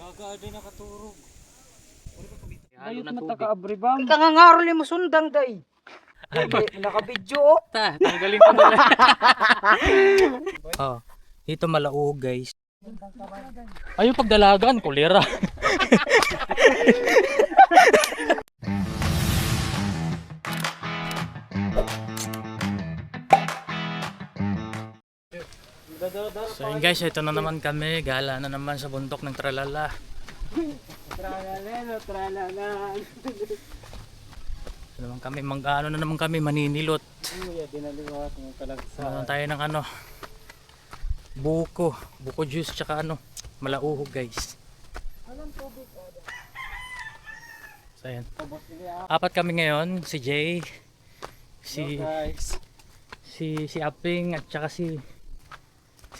Aga din nakaturog. Ayot mata ka abribam. Kangangaro mo sundang day. Naka-video oh. Tanggalin ko na lang. Oh, dito malauhog guys. Ayun pagdalagan, kulera. So yun guys, ito na naman kami. Gala na naman sa bundok ng Tralala. Tralala. So naman kami, ano na naman kami, maninilot. Uy, dinaliwas mo kalagsa. Ano tayo ng ano, buko juice tsaka ano, malauhog guys. So ayan. Apat kami ngayon, si Jay, si Aping at tsaka si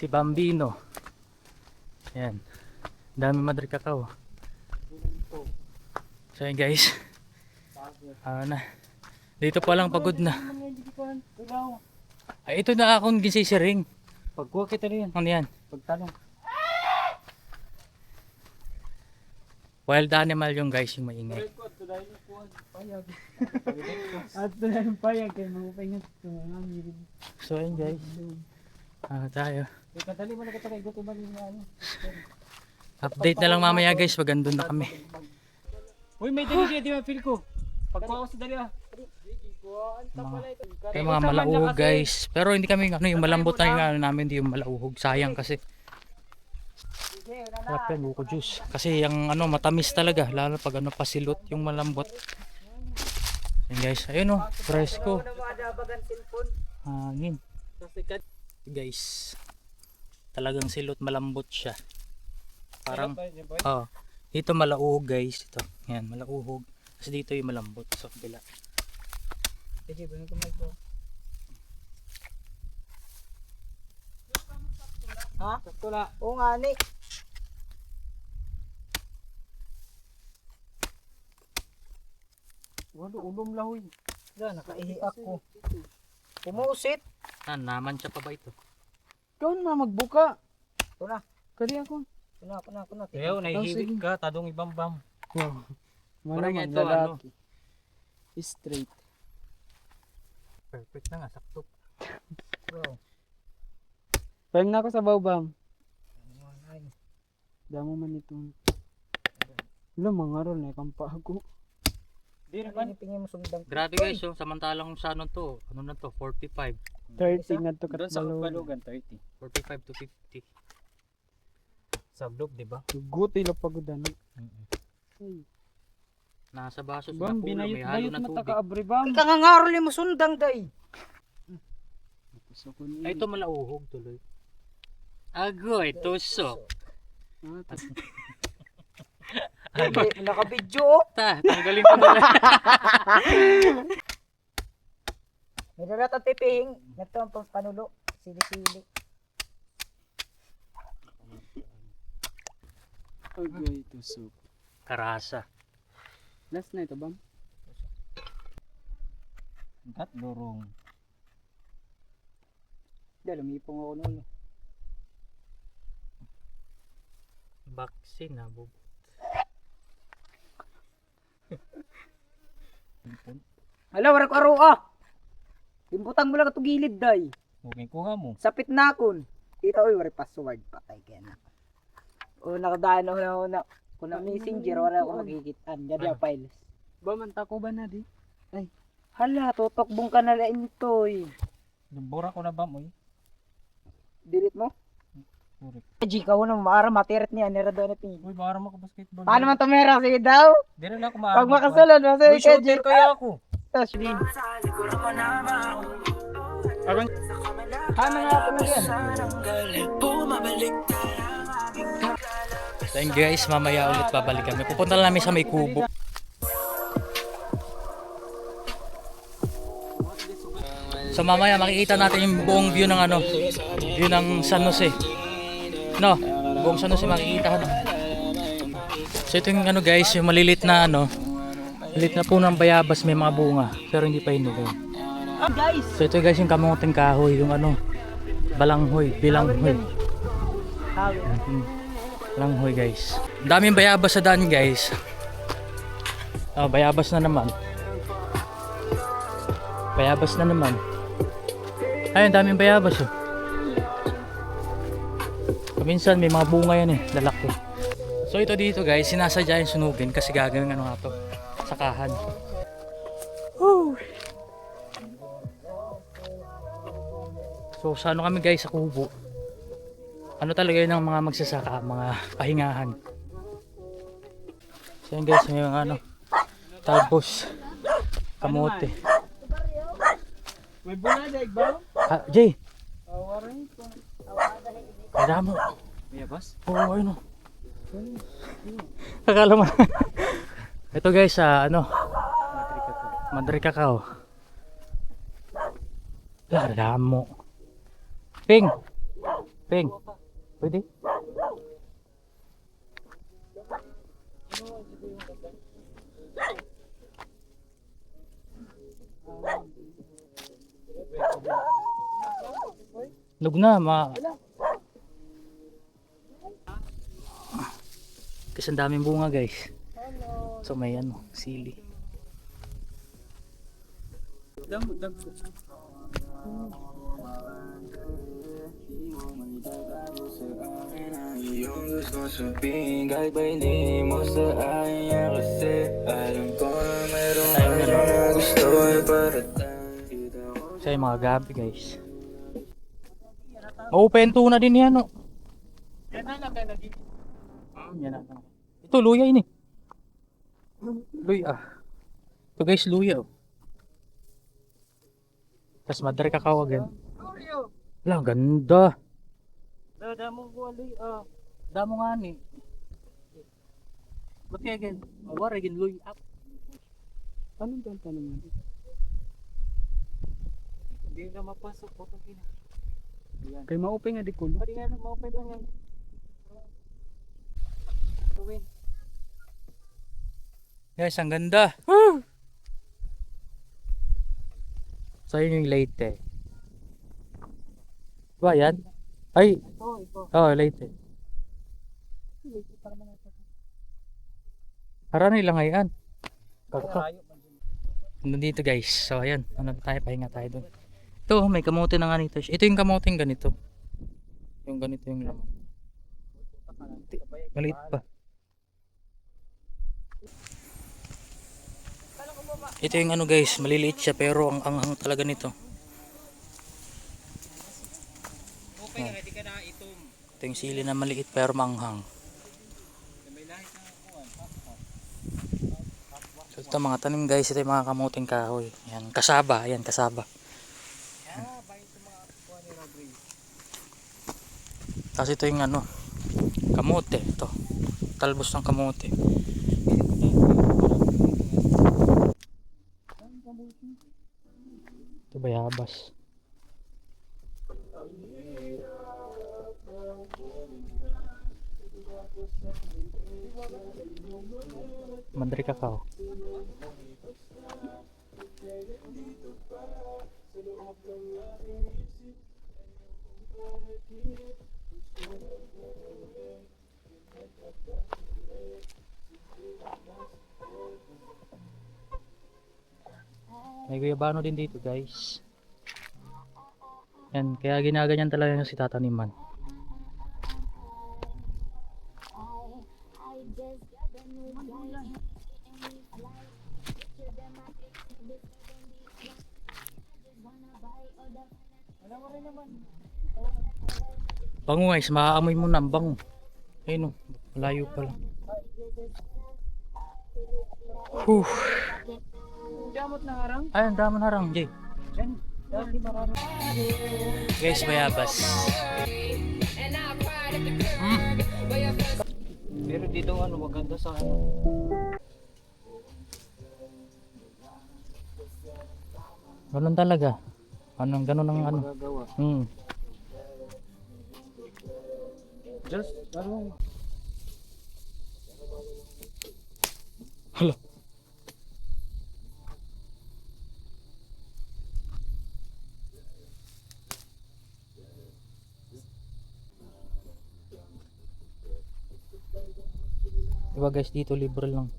Bambino. Ayan. Dami Madre Cacao. So ayan guys. Na. Dito pa lang pagod na. Ay, ito na akong gisisiring. Pagkuha kita rin. Ano yan? Pagtanong. Wild animal yung guys, yung maingay. At dahil payag kayo mapapaingat. So ayun guys. Tayo. Kadali mo na kita kay gusto ba ano. Update na lang mamaya guys pag andun na kami. Uy, may dali di ba feel ko? Pagkuha ko sa dali ah. Kaya mga malauhog guys. Pero hindi kami ano, yung malambot na yung ano namin, hindi yung malauhog. Sayang kasi. Sarap yan, buko juice. Kasi yung ano, matamis talaga. Lalo pag ano, pasilot yung malambot. Yan guys, ayun oh, fresco. Hangin. Guys, talagang silot, malambot siya. Parang, oh, dito malauhog guys. Ito, yan, malauhog. Kasi dito yung malambot sa kabila. Sige, ba ko mic ko? Ha? Tula. Oo nga ni. Walo ulom lahoy. Da nakaihi ako. Pumusit. Naman siya pa ba ito? Ikaw na magbuka. Ito na. Kali ako. Ito na. Ayaw, nahihiwit ka, tadong ibambam. Wow. Parang Mana ito, ano? Straight. Perfect na nga, sakto. Wow. Pahing na ako sa bawbam. Damo man itong. Wala mga rol na ikampa ako. Di naman ipingin mo sundang. Grabe guys, oh, samantalang sa ano to, ano na to, 45. 30 nga to Doon sa katbalo. Balugan 30. 45 to 50. Sa vlog, di ba? Guti lang pagodan. Nasa baso sa Bam, napulo, may halo binayot na mata tubig. ka abribam. Kangangaro mo sundang day. Ay, ito malauhog tuloy. Agoy, tusok. Naka-video oh. Tanggalin ko na lang. May dalat at tipihing. Ito ang panulo. Sili-sili. Okay, tusok. Karasa. Last na ito bam. Kat lorong. Dahil lumipong ako noon. Vaccine na, bub. Hala, warak aro ah. Limbutang mo lang ito gilid day. Okay, kuha mo. Sapit na akon. Kita oy, warak password patay kaya na. O nakadaan ako na kung na messenger wala akong magigitan. Jadi ang files. Bam, ang tako ba na di? Hala, tutokbong ka na lang ito eh. Bura ko na ba mo? Delete mo? Burik. G ka na maara matiret niya nira doon natin. Uy, baka mo ka basketball. Paano man tumera sige daw? Dire na ako maara. Pag makasulod mo Uy, sige shooter kaya ako. Tashlin. Ano nga ito mo yan? Then guys, mamaya ulit babalik kami. Pupunta lang namin sa may kubo. So mamaya makikita natin yung buong view ng ano, view ng San Jose. No, buong San Jose makikita. So ito yung ano guys, yung malilit na ano, malilit na punong bayabas, may mga bunga, pero hindi pa hinog. Guys, So ito guys yung kamuting kahoy, yung ano, balanghoy, bilanghoy. tawag. Hmm. So Langhoy guys. Daming bayabas sa daan guys. Oh, bayabas na naman. Bayabas na naman. Ayun, daming bayabas oh. Minsan may mga bunga yan eh, lalaki. So ito dito guys, sinasadya yung sunugin kasi gagawin ano nga to, sakahan. Woo! So sa ano kami guys, sa kubo. Ano talaga yun ang mga magsasaka, mga pahingahan. So yun guys, may mga ano, talbos, kamote. May bunada, igbaw? Ah, Jay! Awarin ko. Kaya mo. Bayabas? Oo, ayun o. Akala mo. Ito guys, ano, Madre Cacao. Lala mo. Ping! Ping! Pwede? Lug na, kasi ang daming bunga guys. So may ano, sili. Yung gusto sabihin kahit ba hindi mo sa akin kasi alam ko na mayroong na gusto ay parating. Siya yung mga gabi guys. Open to na din yan oh. Yan na. Ito luya ini. Luya. Ito guys luya oh. Tapos Madre Cacao agad. Wala, ganda. Damo ko ali. Damo nga ni. Ba't kaya again? War again luya. Anong tanong mo? Hindi na mapasok ko pag ina. Kay maupay nga di kulo. Pwede nga maupay ba yan? Tuwin. Guys, ang ganda. Woo! So yun yung Leyte. Ba yan? Ay! Ito. Oh, Leyte. Harani lang yan. Kaka. Nandito guys. So ayan, ano tayo, pahinga tayo dun. Ito, may kamote na nga nito. Ito yung kamoting ganito. Yung ganito yung laman. Maliit pa. Ito yung ano guys, maliliit siya pero ang anghang talaga nito. Ito yung sili na maliit pero manghang. So ito mga tanim guys, ito yung mga kamuting kahoy. Yan, kasaba, yan kasaba. Kasi ito yung ano, kamote, ito. Talbos ng kamote. Ito bayabas. Madre Cacao. May guyabano din dito guys. Yan, kaya ginaganyan talaga yung si tataniman. Bango guys, maaamoy mo na ang bango. Ayun o, malayo pa lang. Damot na harang. Ay, ang dami na harang, Jay. Guys, bayabas. Pero dito ano maganda sa ano. Ganun talaga. Anong ganun ang ano. Magagawa. Just, ano? Hala. Diba guys, dito libre lang.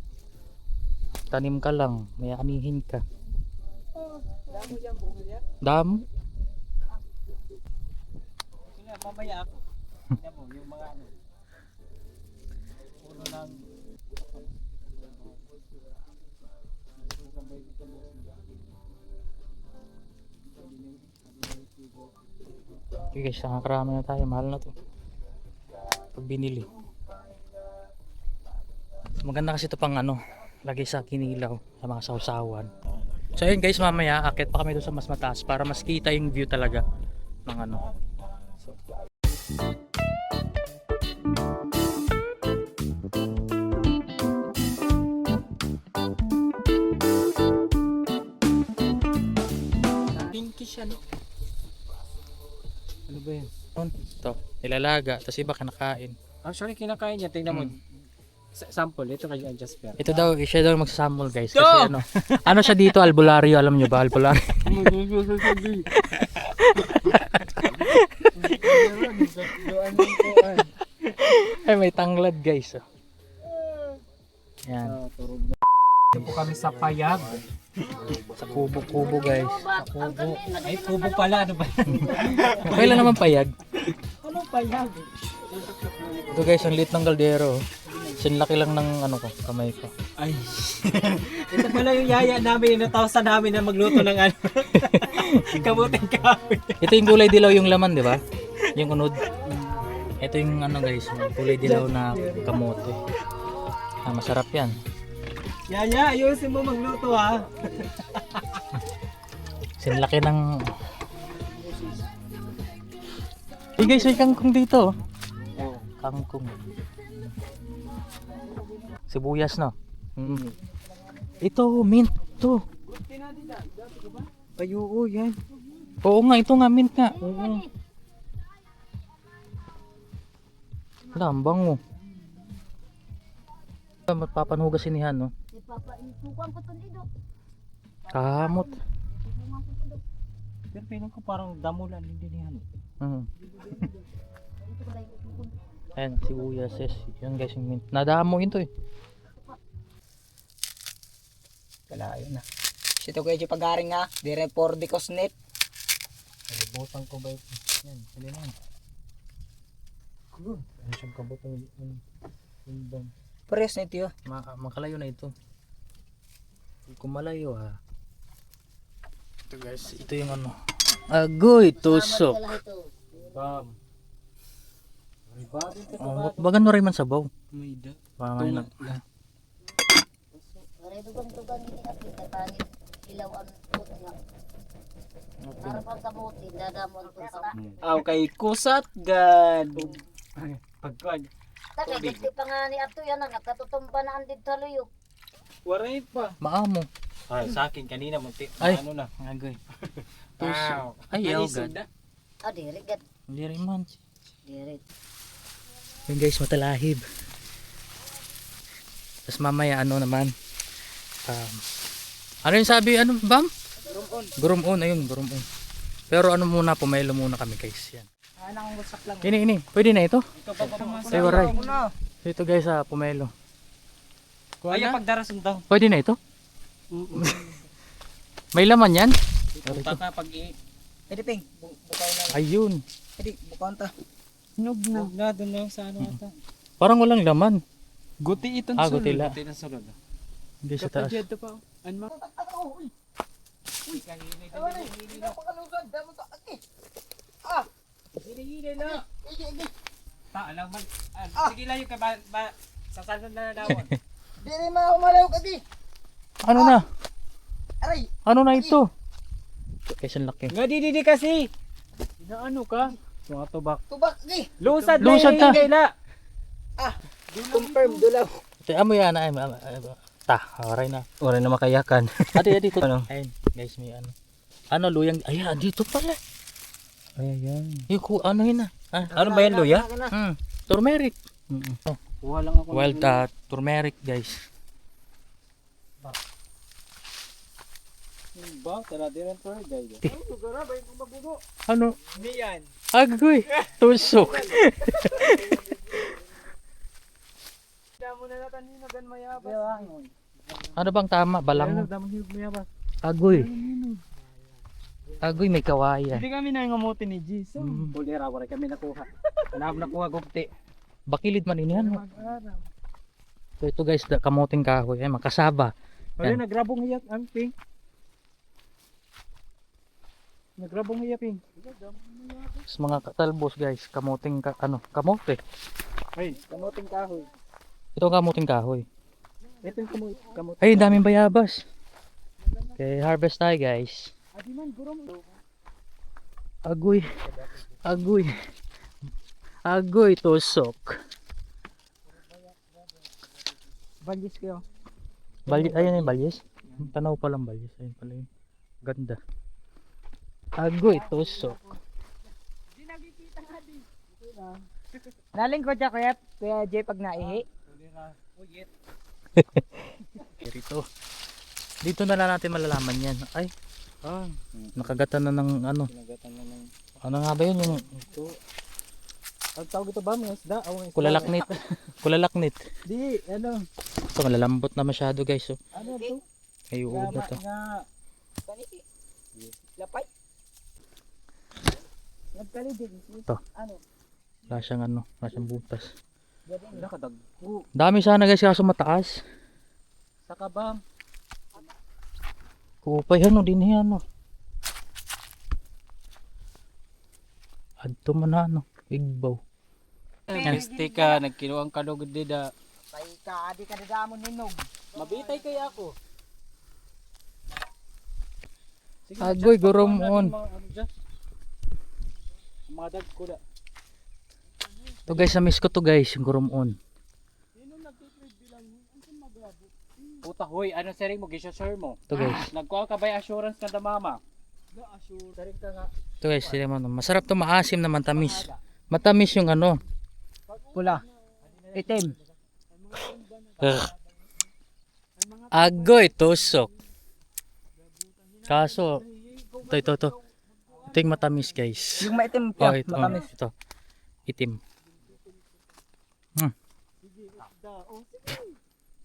Tanim ka lang, may anihin ka. Damo dyan, bunga dyan. Damo. Sige, mamaya ako. Tingnan mo, yung mga ano. Puno ng... Okay guys, nakakarami na tayo. Mahal na to. Pag binili. Maganda kasi ito pang ano, lagay sa kinilaw, sa mga sausawan. So ayun guys, mamaya akit pa kami doon sa mas mataas para mas kita yung view talaga ng ano. Pinkish ano? Ano ba yan? Ito, nilalaga, tapos iba kinakain. Actually, kinakain niya. Tingnan mo. Sample, ito kay Jasper. Ito daw, siya daw magsasample guys. Kasi ano, ano siya dito, albularyo, alam nyo ba? Albularyo. Ay, may tanglad guys. Oh. Yan. Ito po kami sa payag. Sa kubo-kubo guys. Kubo. Ay, kubo pala. Ano ba yan? Kailan naman payag? Anong payag? Ito guys, ang liit ng kaldero. Sinlaki lang ng ano ko, kamay ko. Ay. Ito pala yung yaya namin. Inatawsan namin na magluto ng ano. Kamuting kahoy. Ito yung gulay dilaw yung laman, di ba? Yung unod. Ito yung ano guys, yung gulay dilaw na kamote. Ah, masarap yan. Yaya, ayusin mo magluto ha. Sinlaki ng... Eh guys, may kangkong dito. Oh, kangkong. Sibuyas no. Ito, mint to. Ay, oo, yan. Oo nga, ito nga, mint nga. Oo. Wala, ang bango. Magpapanhugas sinihan, no? Kamot. Pero piling ko parang damulan hindi niyan. Ayan, sibuyas, yes. Yan guys, yung mint. Nadamo ito eh. Kalayo na. Sito kayo yung pag-aring nga. Dire for the cosnet. Nalibutan ko ba ito? Yan, hali na yan. Ano siyang kabutang yung Pares na ito yun. makalayo na ito. Kung malayo ha. Ito guys, ito yung ano. Agoy, tusok. Bam. Oh, bagan mo rin man sabaw. May da. Mamay na. Dugang-dugang ini at kita tangin ilaw ang puti nga. Para pang kamuti, dadamon po sa... Okay, kusat gan. Pagkuan. Taka, dito pa nga ni Ato yan nga, katutumba na ang dito luyok. Waray pa. Maamo. Ay, sa akin kanina mo Ay. ano na. Agoy. Wow. Ay, yaw gad. Ah, diri gad. Hindi rin man. Diri. Yun guys, matalahib. Tapos mamaya ano naman. Ano yung sabi, ano bam? Gurumon, ayun, gurumon. Pero ano muna, pumaylo muna kami guys. Yan. Anang wasak lang. Ini, pwede na ito? Ikaw pa pamasa. Ay, waray. Ito guys, pumaylo. Ay, pagdarason daw. Pwede na ito? May laman yan? Punta ka pag Edi ping. Bukaw na. Ayun. Edi, bukaw ta. Hinog na doon lang sa ano ata. Parang walang laman. Guti itong Ah, guti la. Guti na sulod. Hindi sa taas. Kapag pa. Ano? Uy, kanina ito. Hili-hili na. Ta, alam man. Sige lang yung sasalan na dawon. Diri ma umalaw kagi. Ano na? Aray. Ano na ito? Guys, ang laki. Nga di kasi. Inaano ka? Mga tubak. Tubak gi. Lusad Lusad na ta. kaila. Confirm dulaw. Ito, amo yan. Ay, oray na. Oray na makayakan. Ate, dito. Ano? Ayun, guys, may ano. Ano, luyang. Ayan, dito pala. Ayan. Yung ano yun na. Ano ba yan, luya? Turmeric. Kuha lang ako. Wild turmeric, guys. Ba, tara din ang tour guide. Ano? Hindi yan. Agoy. Tusok. Damo na natin Ano bang tama? Balang. Damang hiyog mo ba? Agoy. Agoy may kawayan. Hindi kami nangangamote ni Jis. Bulira, wala kami nakuha. Hanap nakuha gupti. Bakilid man ini ano. So ito guys, kamuting kahoy. Ay, makasaba. Wala Yan. nagrabong hiyak ang ping. Nagrabong hiyak ping. Sa mga katalbos guys, kamuting kamote. Ay, kamuting kahoy. Ito ang kamuting kahoy. Ito yung kamot. Ay, daming bayabas. Okay, harvest tayo guys. Adi man, gurom. Agoy. Agoy. Agoy tusok. Balis kayo. Ayun yung balyes. Tanaw pa lang balyes. Ayun pala yun. Ganda. Agoy tusok. Naling ko dyan kaya Jay pag naihi. Dito. Dito na lang natin malalaman yan. Ay, nakagatan na ng ano. Ano nga ba yun? Yung Ang tawag ito ba? Mga isda? kulalaknit. Kulalaknit. Di, ano? Ito malalambot na masyado guys. Oh. Ano ito? Ay, uod na to. Paniki. Lapay. Nagkali din. Ito. Ano? Wala siyang ano. Wala siyang butas. Nakadagpo. Dami sana guys kaso mataas. Saka ba? Kupay ano din yan. Oh. Adto man na ano. Igbaw. Nag-stay ka, nagkinuang kanugod dida. Tay ka, adi ka dadamon ninog. Mabitay kaya ako. Agoy goromon. Mga dag ko na. Ito guys, na-miss ko to guys, yung goromon. Puta hoy, ano sering mo gisyo-sure mo? Ito guys. Nagkuha ka ba yung assurance ka da mama? Ito guys, sila mo. Masarap to, maasim naman, tamis. Matamis yung ano. Pula. Itim. Ugh. Agoy tusok. Kaso, ito. Ito yung matamis guys. Yung maitim Oh, pa, ito. matamis. Ito. Itim.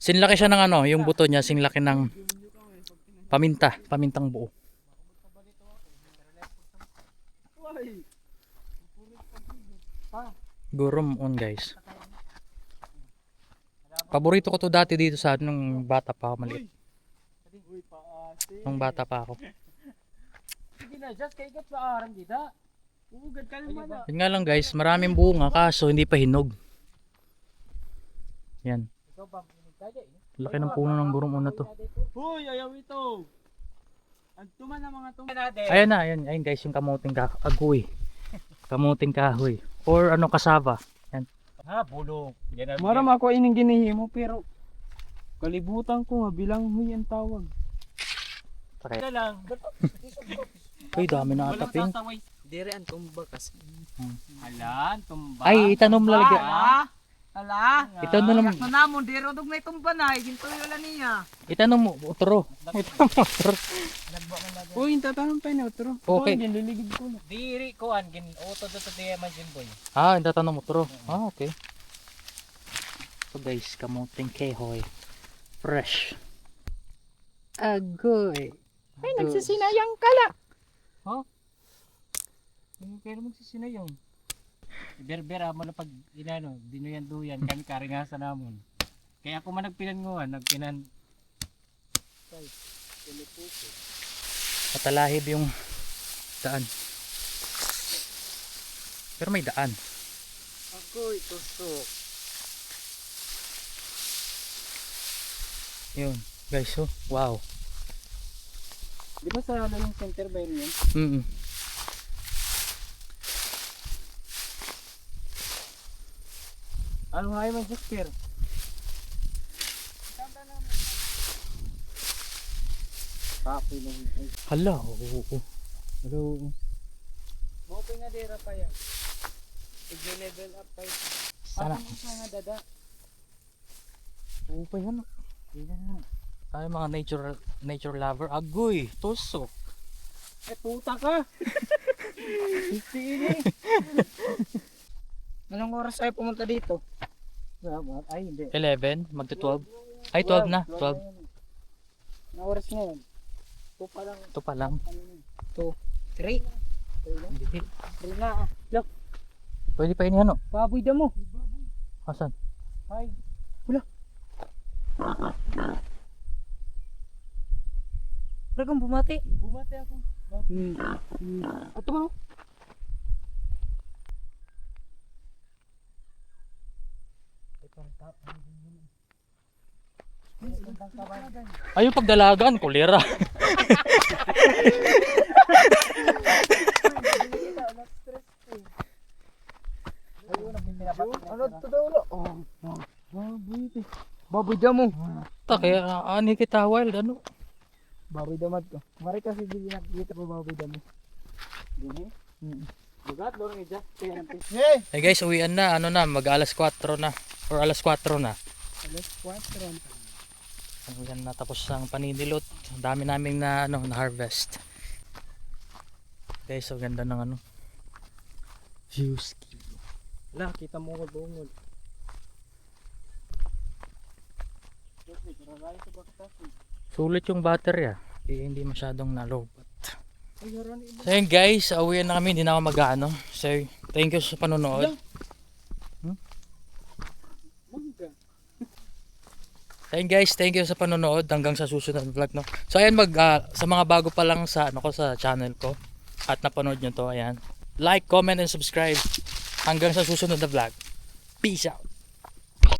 Sinlaki siya ng ano, yung buto niya, sinlaki ng pamintang buo. Goromon guys. Paborito ko to dati dito sa nung bata pa ako, maliit. Nung bata pa ako. Sige na, just kay gat sa aram dida. Ugad ka naman na. Yun nga lang guys, maraming bunga kaso hindi pa hinog. Yan. Laki ng puno ng goromon na to. Hoy, ayaw ito. Ang tuman ng mga tuman. Ayan na, ayan guys, yung kamuting agoy. Kamuting kahoy. Or ano, kasaba. Yan. Ha, bulong. Yan ang Maram ako ining ginihimo pero kalibutan ko nga bilang huy ang tawag. na lang. Uy, dami na Walang atapin. sasaway. Dire ang tumba kasi. Halan, tumba. Ay, itanom lalagyan. Ala. Itanom mo. Yak na namon dire dug may tumba na, ginto wala niya. Itanom mo, utro. Itanom mo, utro. Uy, tatanong pa na otro. Okay. Liligid ko na. Diri ko an gin auto dito diya man jin boy. Ah, hindi tanong utro. Ah, okay. So guys, kamuting kahoy. Fresh. Agoy. Ay nagsisinayang kala. Pero magsisinayong. Berbera mo na pag inano, dinuyan-duyan kami karingasan namon. Kaya ako man nagpinanguan, Matalahib yung daan. Pero may daan. Agoy tusok. Yun. Guys, oh. Wow. Di ba sa ano yung center ba yun? Mm. Ano nga yung Jasper? Papi lang. Hala, oo. Hello. Mo nga dira pa yan. I-level up pa yun. Sana. Nga dada. Oo pa yan. Tayo mga nature lover. Agoy, tusok. Eh puta ka! Anong oras tayo pumunta dito? Ay hindi. 11, magto 12. Ay, 12 na. 12. Na oras ngayon? Ito pa lang. Ito pa lang. 3. Hindi. 3 na. Look, Pwede pa ini ano? baboy damo. Asan? Ay. Wala. Wala kang bumati. Bumati ako. Ato mo. Ay, yung pagdalagan, kulera. Ano to daw ulo? Baboy damo. Ta, kaya ani kita wild, ano? Baboy damo to. Mari kasi di nakikita ko baboy damo. Bugat, lorong ija. Kaya natin. Hey guys, uwian na, ano na, mag alas 4 na. Or alas 4 na. Alas 4. Ayan na, tapos ang paninilot. Ang dami naming na, ano, na harvest. Guys, so ganda ng ano. Views. Wala, kita mo ko bungol. Sulit yung battery ah. Hindi masyadong nalobat. So yun guys, uwian na kami, hindi na ako mag-ano. So thank you sa panonood. Ayun guys, thank you sa panonood hanggang sa susunod na vlog, no. So ayan, sa mga bago pa lang sa ano ko, sa channel ko at napanood nyo to, ayan. Like, comment and subscribe hanggang sa susunod na vlog. Peace out.